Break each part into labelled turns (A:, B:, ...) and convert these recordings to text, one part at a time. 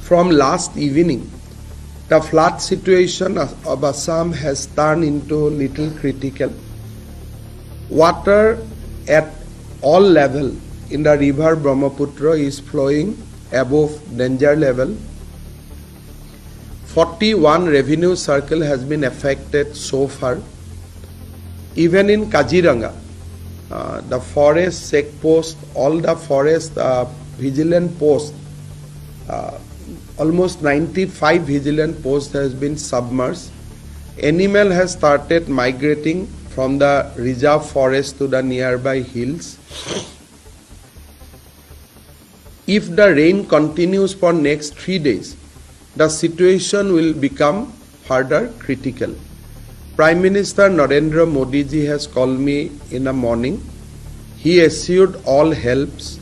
A: from last evening, the flood situation of Assam has turned into little critical. Water at all level in the river Brahmaputra is flowing above danger level. 41 revenue circle has been affected so far. Even in Kaziranga, the forest check post, all the forest vigilant posts, almost 95 vigilant posts has been submerged. Animal has started migrating from the reserve forest to the nearby hills. If the rain continues for next 3 days, the situation will become further critical. Prime Minister Narendra Modi ji has called me in the morning. He assured all helps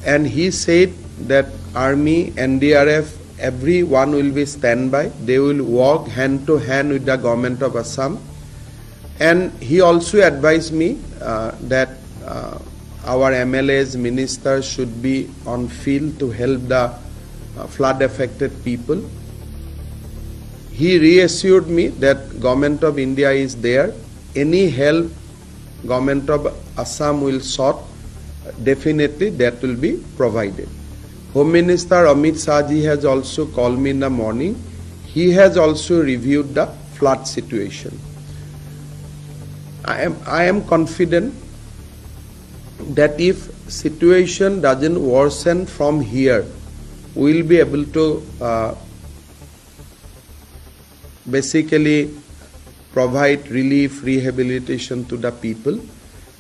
A: and he said that Army, NDRF, everyone will be standby. They will work hand to hand with the government of Assam. And he also advised me that our MLAs, ministers should be on field to help the flood affected people. He reassured me that government of India is there. Any help government of Assam will sort, definitely that will be provided. Home Minister Amit Shah ji has also called me in the morning. He has also reviewed the flood situation. I am confident that if situation doesn't worsen from here, we will be able to basically provide relief, rehabilitation to the people.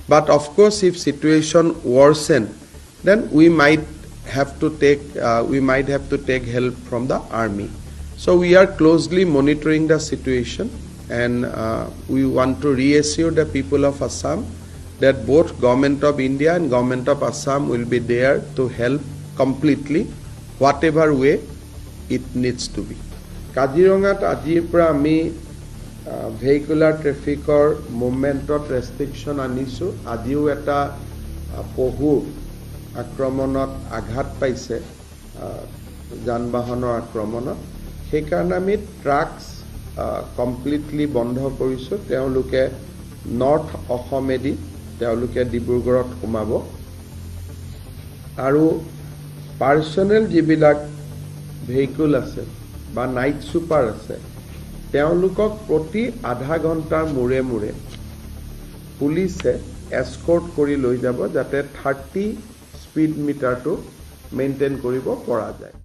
A: But of course, if situation worsen, then we might have to take help from the army. So we are closely monitoring the situation, and we want to reassure the people of Assam that both government of India and government of Assam will be there to help completely, whatever way it needs to be. Kazirangat ajir pra ami vehicular traffic or movement restriction anisu. Ajiu eta pohu আক্ৰমণত আঘাত পাইছে যানবাহনৰ আক্ৰমণত সেইকাৰণে আমি ট্ৰাকস completely বন্ধ কৰিছো তেওঁলোকে নৰ্থ অসমেদি তেওঁলোকে ডিব্ৰুগড়ত সোমাব আৰু পাৰ্সোনেল যিবিলাক ভেহিকল আছে বা নাইট সুপাৰ আছে তেওঁলোকক প্ৰতি আধা ঘণ্টাৰ মূৰে মূৰে পুলিচে এস্কৰ্ট কৰি লৈ যাব যাতে 30 স্পীড মিটাৰটো মেইনটেইন কৰিব পৰা যায়।